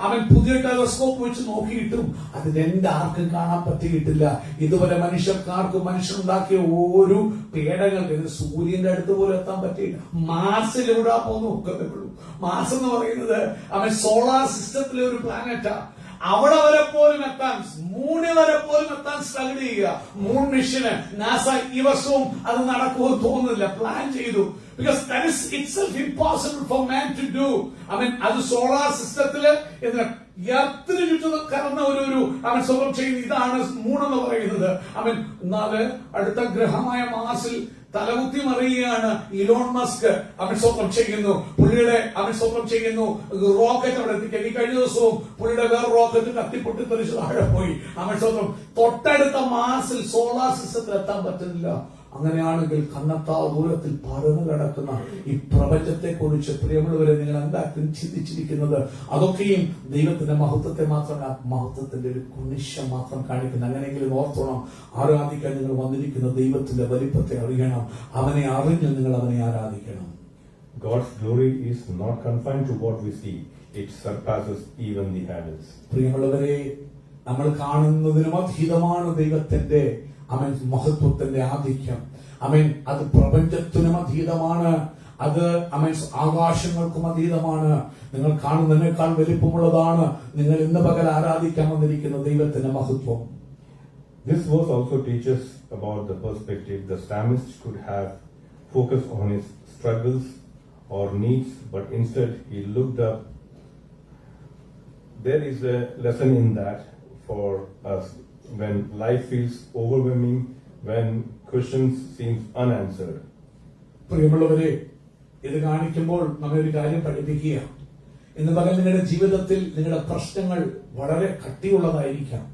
അവൻ പുതിയ ടെലസ്കോപ്പ് വെച്ച് നോക്കിയിട്ടും അതിലെന്റെ ആർക്കും കാണാൻ പറ്റിയിട്ടില്ല. ഇതുവരെ മനുഷ്യനുണ്ടാക്കിയ ഒരു പേടകൾക്ക് സൂര്യന്റെ അടുത്ത് പോലും എത്താൻ പറ്റിയില്ല. മാർസിലൂടെ പോകുന്നു. മാർസ് എന്ന് പറയുന്നത് അവൻ സോളാർ സിസ്റ്റത്തിലെ ഒരു പ്ലാനറ്റാ. അവിടെ വരെ പോലും എത്താൻ, മൂണ് വരെ പോലും എത്താൻ സ്ട്രഗിൾ ചെയ്യുക. മൂൺ മിഷന് നാസ ഈ വർഷവും അത് നടക്കുമെന്ന് തോന്നുന്നില്ല, പ്ലാൻ ചെയ്തു. Because that is itself impossible for man to do. അത് സോളാർ സിസ്റ്റത്തില് എർത്തിന് ചുറ്റും കറന്ന ഒരു സ്വന്തം ചെയ്യുന്ന ഇതാണ് മൂണെന്ന് പറയുന്നത്. എന്നാല് അടുത്ത ഗ്രഹമായ മാർസിൽ തലകുത്തി മറിയുകയാണ് ഇലോൺ മസ്ക്. സ്വന്തം ചെയ്യുന്നു പുള്ളിയുടെ സ്വന്തം ചെയ്യുന്നു റോക്കറ്റ് അവിടെ എത്തിക്കാൻ. ഈ കഴിഞ്ഞ ദിവസവും പുള്ളിയുടെ വേറെ റോക്കറ്റ് കത്തിപ്പൊട്ടി തെറിച്ച് താഴെ പോയി. സ്വന്തം തൊട്ടടുത്ത മാർസിൽ സോളാർ സിസ്റ്റത്തിൽ എത്താൻ പറ്റുന്നില്ല. അങ്ങനെയാണെങ്കിൽ കണ്ണത്താ ദൂരത്തിൽ പരന്നു കിടക്കുന്ന ഈ പ്രപഞ്ചത്തെ കുറിച്ച് പ്രിയമുള്ളവരെ നിങ്ങൾ എന്താ ചിന്തിച്ചിരിക്കുന്നത്? അതൊക്കെയും ദൈവത്തിന്റെ മഹത്വത്തെ മാത്രമല്ല, മഹത്വത്തിന്റെ ഒരു കുനിശം മാത്രം കാണിക്കുന്നു. അങ്ങനെയെങ്കിലും ഓർത്തോണം, ആരാധിക്കാൻ നിങ്ങൾ വന്നിരിക്കുന്ന ദൈവത്തിന്റെ വലിപ്പത്തെ അറിയണം. അവനെ അറിഞ്ഞ് നിങ്ങൾ അവനെ ആരാധിക്കണം. God's glory is not confined to what we see. It surpasses even the heavens. പ്രിയമുള്ളവരെ, നമ്മൾ കാണുന്നതിനും അതീതമാണ് ദൈവത്തിന്റെ മഹത്വത്തിന്റെ ആധിക്യം. അത് പ്രപഞ്ചത്തിനും അതീതമാണ്. അത് ആകാശങ്ങൾക്കും അതീതമാണ്. നിങ്ങൾ കാണുന്നതിനേക്കാൾ വലിപ്പമുള്ളതാണ് നിങ്ങൾ ഇന്ന് പകൽ ആരാധിക്കാൻ വന്നിരിക്കുന്ന ദൈവത്തിന്റെ മഹത്വം. This verse also teaches about the perspective. The psalmist could have focused on his struggles or needs, but instead he looked up. There is a lesson in that for us. When life feels overwhelming, when questions seem unanswered. പ്രിയമുള്ളവരെ, ഇത് കാണിക്കുമ്പോൾ നമ്മെ ഒരു കാര്യം പഠിപ്പിക്കുക. ഇന്ന് പകൽ നിങ്ങളുടെ ജീവിതത്തിൽ നിങ്ങളുടെ പ്രശ്നങ്ങൾ വളരെ കട്ടിയുള്ളതായിരിക്കാം.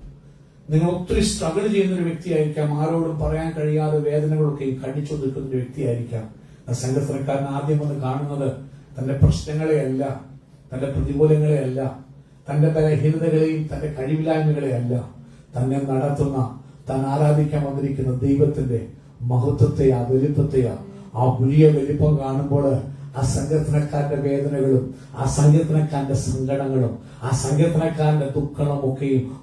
നിങ്ങൾ ഒത്തിരി സ്ട്രഗിൾ ചെയ്യുന്ന ഒരു വ്യക്തിയായിരിക്കാം. ആരോടും പറയാൻ കഴിയാതെ വേദനകളൊക്കെ കടിച്ചു നിൽക്കുന്ന ഒരു വ്യക്തിയായിരിക്കാം. സംഘടനക്കാരൻ ആദ്യം വന്ന് കാണുന്നത് തന്റെ പ്രശ്നങ്ങളെയല്ല, തന്റെ പ്രതികൂലങ്ങളെയല്ല, തന്റെ ബലഹീനതകളെയും തന്റെ കഴിവില്ലായ്മകളെയല്ല, തന്നെ നടത്തുന്ന, താൻ ആരാധിക്കാൻ വന്നിരിക്കുന്ന ദൈവത്തിന്റെ മഹത്വത്തെയാ, വലിപ്പത്തെയാ. ആ വലിയ വലിപ്പം കാണുമ്പോൾ ആ സങ്കീർത്തനക്കാരന്റെ വേദനകളും ആ സങ്കീർത്തനക്കാരന്റെ സങ്കടങ്ങളും ആ സങ്കീർത്തനക്കാരന്റെ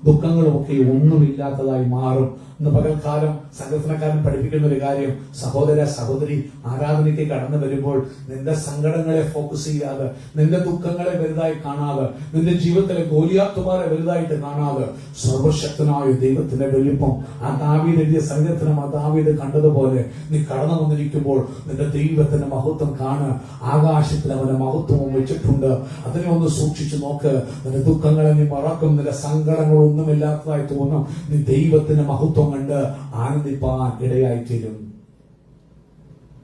ദുഃഖങ്ങളുമൊക്കെയും ഒന്നുമില്ലാത്തതായി മാറും. ഇന്ന് പകൽക്കാലം സങ്കീർത്തനക്കാരൻ പഠിപ്പിക്കുന്ന ഒരു കാര്യം, സഹോദര സഹോദരി, ആരാധനയ്ക്ക് കടന്നു വരുമ്പോൾ നിന്റെ സങ്കടങ്ങളെ ഫോക്കസ് ചെയ്യാതെ, നിന്റെ ദുഃഖങ്ങളെ വലുതായി കാണാതെ, നിന്റെ ജീവിതത്തിലെ ഗോലിയാത്തുമാരെ വലുതായിട്ട് കാണാതെ, സർവശക്തനായ ദൈവത്തിന്റെ വലിപ്പം, ആ ദാവീദ് എഴുതിയ സങ്കീർത്തനം ആ ദാവീദ് കണ്ടതുപോലെ നീ കടന്നു വന്നിരിക്കുമ്പോൾ നിന്റെ ദൈവത്തിന്റെ മഹത്വം കാണുക. ആകാശത്തിൽ അവന്റെ മഹത്വം വെച്ചിട്ടുണ്ട്. അതിനെ ഒന്ന് സൂക്ഷിച്ചു നോക്ക്. നിന്റെ ദുഃഖങ്ങളെ നീ മറക്കും, നിന്റെ സങ്കടങ്ങളൊന്നുമില്ലാത്തതായി തോന്നും. നീ ദൈവത്തിന്റെ മഹത്വം കണ്ട് ആനന്ദിപ്പാൻ ഇടയായിത്തീരും.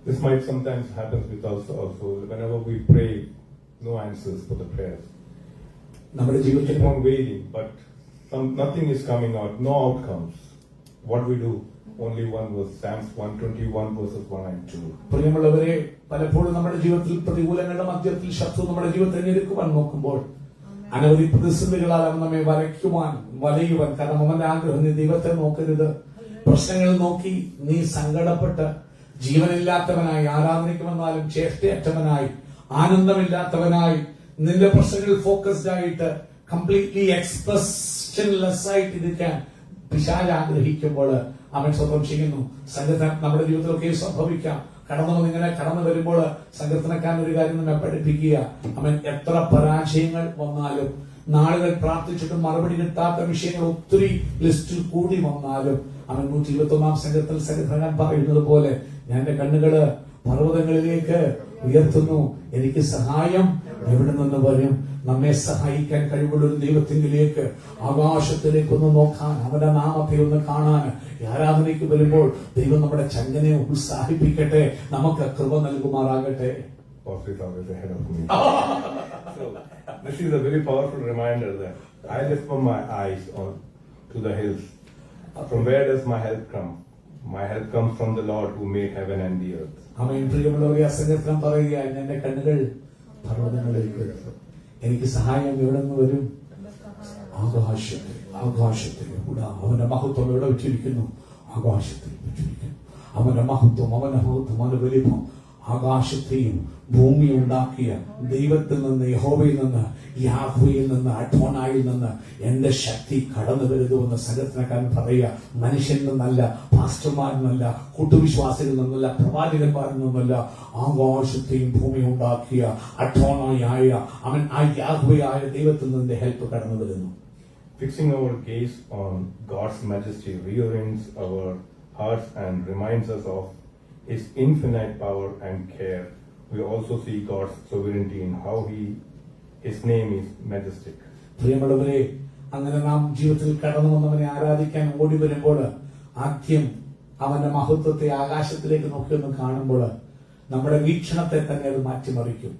This might sometimes happen with us also. Whenever we pray, no answers for the prayers. നമ്മുടെ ജീവിതത്തിൽ keep on waiting, but nothing is coming out, no outcomes. What we do? Only one verse, Psalms 121 verses 1 and 2. പ്രിയമുള്ളവരെ, പലപ്പോഴും നമ്മുടെ ജീവിതത്തിൽ പ്രതികൂലങ്ങളുടെ മധ്യത്തിൽ ശത്രു നമ്മുടെ ജീവിതത്തെ ഞെരുക്കുവാൻ നോക്കുമ്പോൾ അനവധി പ്രതിസന്ധികളാൽ അവൻ നമ്മെ വലയുവാൻ. കാരണം അവന്റെ ആഗ്രഹം നീ ദൈവത്തെ നോക്കരുത്. പ്രശ്നങ്ങൾ നോക്കി നീ സങ്കടപ്പെട്ട് ജീവനില്ലാത്തവനായി, ആരാധനയ്ക്ക് വന്നാലും ചേഷ്ടയറ്റവനായി, ആനന്ദമില്ലാത്തവനായി, നിന്റെ പ്രശ്നങ്ങളിൽ ഫോക്കസ്ഡ് ആയിട്ട് കംപ്ലീറ്റ്ലി എക്സ്പ്രഷൻലെസ് ആയിട്ട് ഇരിക്കാൻ പിശാച് ആഗ്രഹിക്കുമ്പോൾ അവൻ സ്വന്തം ചെയ്യുന്നു. സങ്കീർത്തനം നമ്മുടെ ജീവിതത്തിലൊക്കെ സംഭവിക്കാം. ഇങ്ങനെ കടന്നു വരുമ്പോൾ സങ്കീർത്തനക്കാരൻ ഒരു കാര്യം നമ്മെ പഠിപ്പിക്കുക. അവൻ എത്ര പരാജയങ്ങൾ വന്നാലും, നാളുകൾ പ്രാർത്ഥിച്ചിട്ടും മറുപടി കിട്ടാത്ത വിഷയങ്ങൾ ഒത്തിരി ലിസ്റ്റിൽ കൂടി വന്നാലും, അവൻ 121 സങ്കീർത്തനക്കാരൻ പറയുന്നത് പോലെ, ഞാൻ എന്റെ കണ്ണുകള് പർവ്വതങ്ങളിലേക്ക് ഉയർത്തുന്നു, എനിക്ക് സഹായം എവിടെ നിന്ന് വരും? നമ്മെ സഹായിക്കാൻ കഴിവുള്ള ഒരു ദൈവത്തിലേക്ക്, ആകാശത്തിലേക്ക് ഒന്ന് നോക്കാൻ, അവന്റെ നാമത്തെ ഒന്ന് കാണാൻ ആരാധനയ്ക്ക് വരുമ്പോൾ ദൈവം നമ്മുടെ ചങ്കനെ ഉത്സാഹിപ്പിക്കട്ടെ, നമുക്ക് കൃപ നൽകുമാറാകട്ടെ. So this is a very powerful reminder that I lift up my eyes to the hills. From where does my help come? My help comes from the Lord who made heaven and the earth. ആമേൻ. പ്രിയമുള്ളവരെ, അസംഗത്രം പറയുക, എന്റെ കണ്ണുകൾ പർവ്വതങ്ങളിലേക്ക്, എനിക്ക് സഹായം എവിടെ നിന്ന് വരും? ആകാശത്തിൽ. അവന്റെ മഹത്വം എവിടെ വെച്ചിരിക്കുന്നു? ആകാശത്തിൽ വെച്ചിരിക്കുന്നു. അവന്റെ മഹത്വം, അവന്റെ വലിപ്പം ആകാശത്തെയും ഭൂമി ഉണ്ടാക്കിയ ദൈവത്തിൽ നിന്ന്, യഹോവയിൽ നിന്ന്, യാഹ്വയിൽ നിന്ന്, അഡോനായിൽ നിന്ന് എന്റെ ശക്തി കടന്നു വരുന്നുവെന്ന് സങ്കീർത്തനക്കാരൻ പറയുക. മനുഷ്യനിൽ നിന്നല്ല, പാസ്റ്റർമാരിൽ നിന്നല്ല, കൂട്ടുവിശ്വാസികളിൽ നിന്നല്ല, പ്രവാചകന്മാരിൽ നിന്നല്ല, ആകാശത്തെയും ഭൂമി ഉണ്ടാക്കിയ അഡോനായ അവൻ, ആ യാഹ്വയായ ദൈവത്തിൽ നിന്ന് ഹെൽപ്പ് കടന്നു വരുന്നു. Fixing our gaze on God's majesty reorients our hearts and reminds us of His infinite power and care. We also see God's sovereignty in how His name is majestic. പ്രിയമുള്ളവരെ, അങ്ങനെ നാം ജീവിതത്തിൽ കടന്നു വന്നവനെ ആരാധിക്കാൻ ഓടി വരുമ്പോൾ ആദ്യം അവന്റെ മഹത്വത്തെ ആകാശത്തിലേക്ക് നോക്കിയൊന്ന് കാണുമ്പോൾ നമ്മുടെ വീക്ഷണത്തെ തന്നെ അത് മാറ്റിമറിക്കും.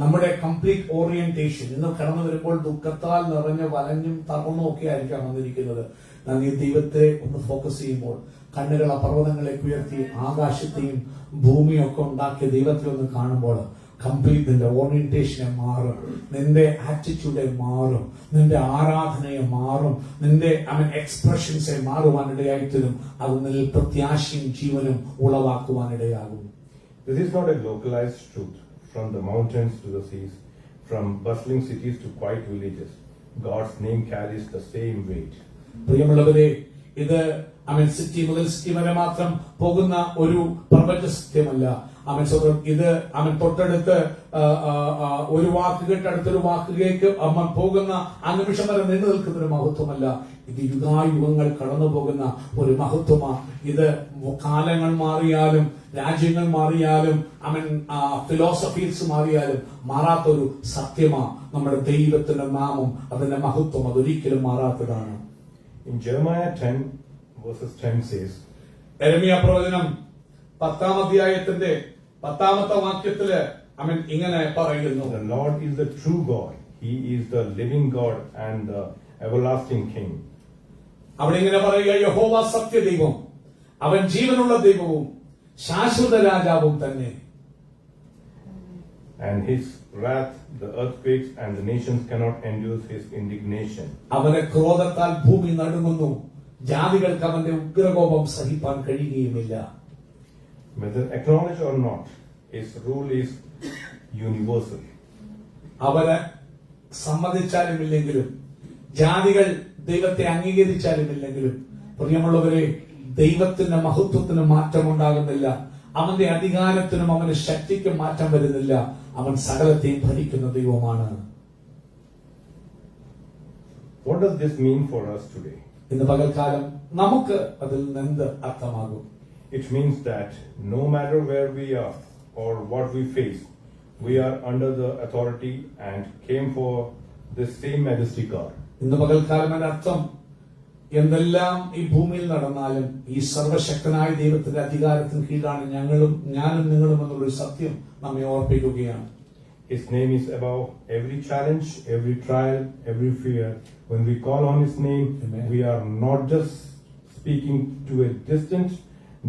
നമ്മുടെ കംപ്ലീറ്റ് ഓറിയന്റേഷൻ ഇന്ന് കടന്നു വരുമ്പോൾ ദുഃഖത്താൽ നിറഞ്ഞ വലഞ്ഞും തകർന്നും ഒക്കെ ആയിരിക്കാം വന്നിരിക്കുന്നത്. നാം ഈ ദൈവത്തെ ഒന്ന് ഫോക്കസ് ചെയ്യുമ്പോൾ കണ്ണുകൾ പർവ്വതങ്ങളേക്ക് ഉയർത്തി ആകാശത്തെയും ഭൂമിയും ഒക്കെ ഉണ്ടാക്കിയ ദൈവത്തെ ഒന്ന് കാണുമ്പോൾ കംപ്ലീറ്റ് നിന്റെ ഓറിയന്റേഷനെ മാറും, നിന്റെ ആറ്റിറ്റ്യൂഡെ മാറും, നിന്റെ ആരാധനയെ മാറും, നിന്റെ എക്സ്പ്രഷൻസെ മാറുവാനിടയായിത്തരും. അത് നിന്നിൽ പ്രത്യാശയും ജീവനും ഉളവാക്കുവാനിടയാകും. This is not a localized truth from the mountains to the seas, from bustling cities to quiet villages. God's name carries the same weight. പ്രിയമുള്ളവരെ, ഇത് സിറ്റി മുതൽ സിറ്റി വരെ മാത്രം പോകുന്ന ഒരു പ്രപഞ്ച സത്യമല്ല. ഇത് തൊട്ടടുത്ത് ഒരു വാക്ക് കേട്ട് അടുത്തൊരു വാക്കുകേക്ക് പോകുന്ന ആ നിമിഷം വരെ നീണ്ടു നിൽക്കുന്ന ഒരു മഹത്വമല്ല. ഇത് യുഗായുഗങ്ങൾ കടന്നു പോകുന്ന ഒരു മഹത്വമാണ്. ഇത് കാലങ്ങൾ മാറിയാലും രാജ്യങ്ങൾ മാറിയാലും ഫിലോസഫീസ് മാറിയാലും മാറാത്തൊരു സത്യമാണ്. നമ്മുടെ ദൈവത്തിന്റെ നാമം, അതിന്റെ മഹത്വം അതൊരിക്കലും മാറാത്തതാണ്. In Jeremiah 10 verses 10 says, യെരമ്യാ പ്രവചനം 10-ാം അധ്യായത്തിന്റെ 10-ാമത്തെ വാക്യത്തില് ഇങ്ങനെ പറയുന്നു, The Lord is the true God. He is the living God and the everlasting King. അവിടെ ഇങ്ങനെ പറയുക, യഹോവ സത്യദൈവം, അവൻ ജീവനുള്ള ദൈവവും ശാശ്വത രാജാവും തന്നെ. And his wrath, the earthquakes and the nations cannot endure his indignation. അവന്റെ ക്രോധത്താൽ ഭൂമി നടുങ്ങുന്നു, ജാതികൾക്ക് അവന്റെ ഉഗ്രകോപം സഹിപ്പാൻ കഴിയുകയുമില്ല. Whether acknowledged or not, his rule is universal. അവരെ സമ്മതിച്ചാലും ഇല്ലെങ്കിലും, ജാതികൾ ദൈവത്തെ അംഗീകരിച്ചാലും ഇല്ലെങ്കിലും, പ്രിയമുള്ളവരെ, ദൈവത്തിന്റെ മഹത്വത്തിന് മാറ്റമുണ്ടാകുന്നില്ല. അവന്റെ അധികാരത്തിനും അവന്റെ ശക്തിക്കും മാറ്റം വരുന്നില്ല. അവൻ സകലത്തെയും ഭരിക്കുന്ന ദൈവമാണ്. What does this mean for us today? ഇന്ന് പകൽക്കാലം നമുക്ക് അതിൽ നിന്ന് അർത്ഥമാകും. It means that no matter where we are or what we face, we are under the authority and came for this same majestic God. ഇന്ന് പകൽക്കാലം എന്റെ അർത്ഥം, എന്തെല്ലാം ഈ ഭൂമിയിൽ നടന്നാലും ഈ സർവശക്തനായ ദൈവത്തിന്റെ അധികാരത്തിന് കീഴാണ് ഞാനും നിങ്ങളും എന്നുള്ളൊരു സത്യം നമ്മെ ഓർപ്പിക്കുകയാണ്. His name is above every challenge, every trial, every fear. When we call on His name, Amen. We are not just speaking to a distant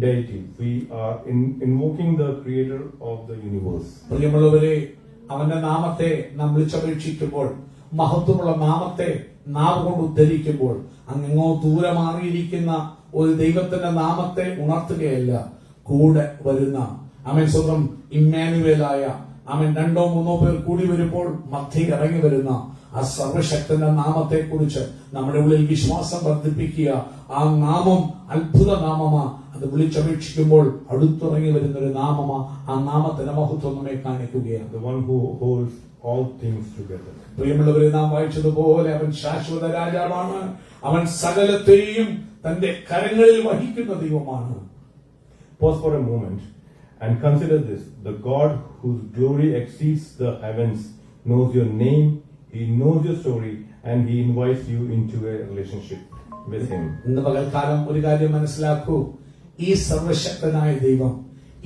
deity. We are invoking the Creator of the universe. പ്രിയമുള്ളവരെ, അവന്റെ നാമത്തെ നാം വിളിച്ചപേക്ഷിക്കുമ്പോൾ, മഹത്വമുള്ള നാമത്തെ നാവ് കൊണ്ട് ഉദ്ധരിക്കുമ്പോൾ, അങ്ങോ ദൂരെ മാറിയിരിക്കുന്ന ഒരു ദൈവത്തിന്റെ നാമത്തെ ഉണർത്തുകയല്ല, കൂടെ വരുന്ന സ്വന്തം ഇമ്മാനുവേലായ 2-3 പേർ കൂടി വരുമ്പോൾ മധ്യ ഇറങ്ങി വരുന്ന ആ സർവശക്തന്റെ നാമത്തെ കുറിച്ച് നമ്മുടെ ഉള്ളിൽ വിശ്വാസം വർദ്ധിപ്പിക്കുക. ആ നാമം അത്ഭുത നാമമാ. അത് വിളിച്ചപേക്ഷിക്കുമ്പോൾ അടുത്തിറങ്ങി വരുന്ന ഒരു നാമമാ. ആ നാമത്തിന്റെ മഹത്വം നമ്മെ കാണിക്കുകയാണ്. The one who holds all things together. പ്രിയമുള്ളവരെ, നാം വായിച്ചതുപോലെ അവൻ ശാശ്വത രാജാവാണ്. അവൻ സകലത്തെയും തന്റെ കരങ്ങളിൽ വഹിക്കുന്ന ദൈവമാണ്. Pause for a moment and consider this. The God whose glory exceeds the heavens knows your name, He knows your story, and He invites you into a relationship with Him. ഇന്ന് പകൽക്കാലം ഒരു കാര്യം മനസ്സിലാക്കൂ. ഈ സർവശക്തനായ ദൈവം,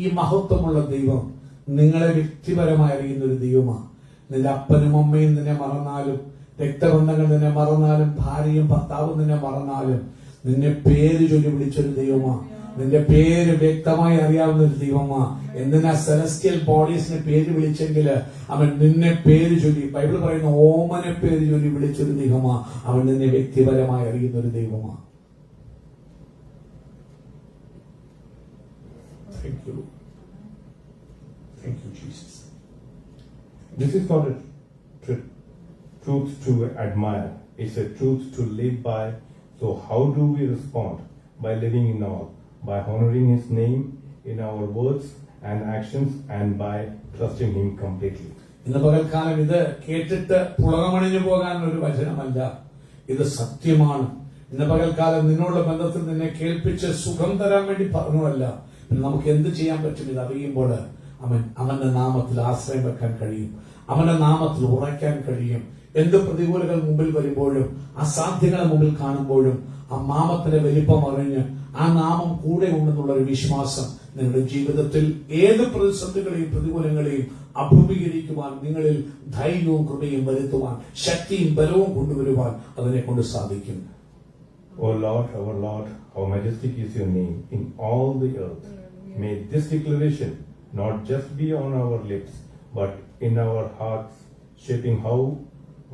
ഈ മഹത്വമുള്ള ദൈവം നിങ്ങളെ വ്യക്തിപരമായി അറിയുന്ന ഒരു ദൈവമാണ്. നിന്റെ അപ്പനും അമ്മയും നിന്നെ മറന്നാലും, രക്തബന്ധങ്ങൾ നിന്നെ മറന്നാലും, ഭാര്യയും ഭർത്താവും നിന്നെ മറന്നാലും, നിന്നെ പേര് ചൊല്ലി വിളിച്ചൊരു ദൈവമാണ്. നിന്റെ പേര് വ്യക്തമായി അറിയാവുന്ന ഒരു ദൈവമാണ്. എന്തിനാ സെലസ്റ്റിയൽ ബോഡീസിനെ പേര് വിളിച്ചെങ്കിൽ അവൻ നിന്നെ പേര് ചൊല്ലി, ബൈബിൾ പറയുന്ന ഓമനെ പേര് ചൊല്ലി വിളിച്ചൊരു ദൈവമാണ്. അവൻ നിന്നെ വ്യക്തിപരമായി അറിയുന്ന ഒരു ദൈവമാണ്. Thank you. Thank you, Jesus. This is not a truth to admire. It's a truth to live by. So how do we respond? By living in awe, by honoring His name in our words and actions, and by trusting Him completely. ഇന്ന് പകൽക്കാലം ഇത് കേട്ടിട്ട് പുളകമണിഞ്ഞു പോകാൻ ഒരു വചനമല്ല. ഇത് സത്യമാണ്. ഇന്ന് പകൽക്കാലം നിന്നുള്ള ബന്ധത്തിൽ നിന്നെ കേൾപ്പിച്ച് സുഖം തരാൻ വേണ്ടി പറഞ്ഞതല്ല. പിന്നെ നമുക്ക് എന്ത് ചെയ്യാൻ പറ്റും ഇത് അറിയുമ്പോൾ? അവന്റെ നാമത്തിൽ ആശ്രയം വെക്കാൻ കഴിയും, അവന്റെ നാമത്തിൽ ഉറയ്ക്കാൻ കഴിയും. എന്ത് പ്രതികൂലങ്ങൾ മുമ്പിൽ വരുമ്പോഴും, അസാധ്യങ്ങളെ മുമ്പിൽ കാണുമ്പോഴും ആ നാമത്തിന്റെ വലിപ്പം അറിഞ്ഞ് ആ നാമം കൂടെ ഉണ്ടെന്നുള്ള ഒരു വിശ്വാസം നിങ്ങളുടെ ജീവിതത്തിൽ ഏത് പ്രതിസന്ധികളെയും പ്രതികൂലങ്ങളെയും അഭിമുഖീകരിക്കുവാൻ, നിങ്ങളിൽ ധൈര്യവും കൃപയും വരുത്തുവാൻ, ശക്തിയും ബലവും കൊണ്ടുവരുവാൻ അതിനെ കൊണ്ട് സാധിക്കും. O Lord, how majestic is your name in all the earth. May this declaration not just be on our lips, but in our hearts, shaping how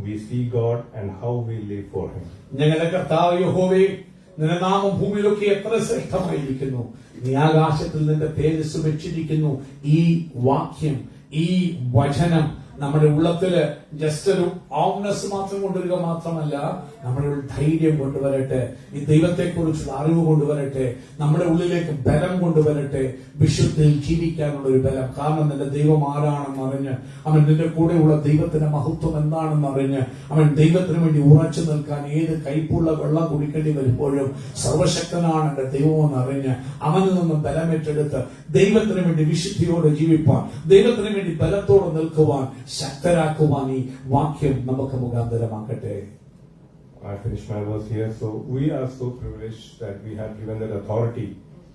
we see God and how we live for Him. ഞങ്ങളുടെ കർത്താവ് യഹോവേ, നിന്റെ നാമം ഭൂമിയിലൊക്കെ എത്ര ശ്രേഷ്ഠമായിരിക്കുന്നു. നീ ആകാശത്തിൽ നിന്റെ തേജസ് വെച്ചിരിക്കുന്നു. ഈ വാക്യം, ഈ വചനം നമ്മുടെ ഉള്ളത്തില് ജസ്റ്റ് ഒരു ഓംനെസ് മാത്രം കൊണ്ടുവരിക മാത്രമല്ല, നമ്മുടെ ഉള്ളിൽ ധൈര്യം കൊണ്ടുവരട്ടെ, ഈ ദൈവത്തെക്കുറിച്ചുള്ള അറിവ് കൊണ്ടുവരട്ടെ, നമ്മുടെ ഉള്ളിലേക്ക് ബലം കൊണ്ടുവരട്ടെ, വിശുദ്ധിയിൽ ജീവിക്കാനുള്ള ഒരു ബലം. കാരണം നിന്റെ ദൈവം ആരാണെന്ന് അറിഞ്ഞ്, അവൻ നിന്റെ കൂടെയുള്ള ദൈവത്തിന്റെ മഹത്വം എന്താണെന്ന് അറിഞ്ഞ്, അവൻ ദൈവത്തിന് വേണ്ടി ഉറച്ചു നിൽക്കാൻ ഏത് കൈപ്പുള്ള വെള്ളം കുടിക്കേണ്ടി വരുമ്പോഴും സർവശക്തനാണ് എന്റെ ദൈവമെന്ന് അറിഞ്ഞ് അവനിൽ നിന്നും ബലമേറ്റെടുത്ത് ദൈവത്തിന് വേണ്ടി വിശുദ്ധിയോടെ ജീവിപ്പാൻ, ദൈവത്തിന് വേണ്ടി ബലത്തോടെ നിൽക്കുവാൻ, ശക്തരാക്കുവാൻ ഈ വാക്യം നമുക്ക് മുഖാന്തരമാക്കട്ടെ. I finish my verse here. So we are so privileged that we have given that authority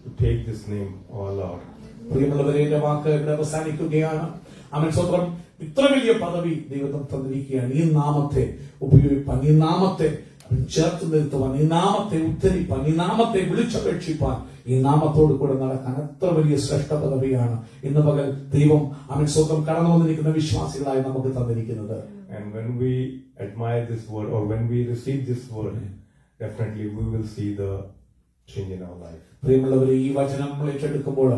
to take this name, O Lord. പ്രിയമുള്ളവരെ, എന്റെ വാക്ക് ഇവിടെ അവസാനിക്കുകയാണ്. അവൻ സ്വന്തം ഇത്ര വലിയ പദവി ദൈവം തന്നിരിക്കുകയാണ്. ഈ നാമത്തെ ഉപയോഗിപ്പാൻ, ഈ നാമത്തെ ചേർത്ത് നിർത്തുവാൻ, ഈ നാമത്തെ ഉദ്ധരിപ്പാൻ, ഈ നാമത്തെ വിളിച്ചപേക്ഷിപ്പാൻ, ഈ നാമത്തോട് കൂടെ നടക്കാൻ എത്ര വലിയ ശ്രേഷ്ഠ പദവിയാണ് ഇന്ന് പകൽ ദൈവം അവൻ സ്വന്തം കടന്നു വന്നിരിക്കുന്ന വിശ്വാസികളായി നമുക്ക് തന്നിരിക്കുന്നത്. And when we admire this word or when we receive this word, definitely we will see the change in our life. പ്രിയമുള്ളവരെ, ഈ വചനം നമ്മൾ ഏറ്റെടുക്കുമ്പോൾ,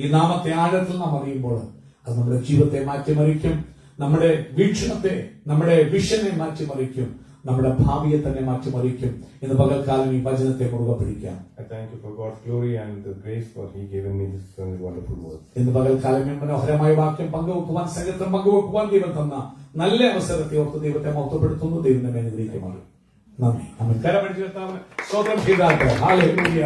ഈ നാമത്തെ ആഴത്തിൽ നാം അറിയുമ്പോൾ, അത് നമ്മുടെ ജീവിതത്തെ മാറ്റിമറിക്കും, നമ്മുടെ വീക്ഷണത്തെ, നമ്മുടെ വിഷനെ മാറ്റിമറിക്കും, നമ്മുടെ ഭാവിയെ തന്നെ മാറ്റിമറിക്കും. ഇന്ന് പകൽക്കാലം ഈ വചനത്തെ മുറുകെ പിടിക്കാം. I thank you for God's glory and the grace for He given me this wonderful word. ഇന്ന് പകൽക്കാലം മനോഹരമായ വാക്യം പങ്കുവെക്കുവാൻ, സംഗീതം പങ്കുവെക്കുവാൻ ദൈവം തന്ന നല്ല അവസരത്തെ ഓർത്ത് ദൈവത്തെ മഹത്വപ്പെടുത്തുന്നു. ദൈവം നമ്മെ അനുഗ്രഹിക്കുമാണ്. നന്ദി. കരമടിച്ച് കർത്താവിന് സ്തോത്രം ചെയ്താട്ടെ. ഹല്ലേലൂയ.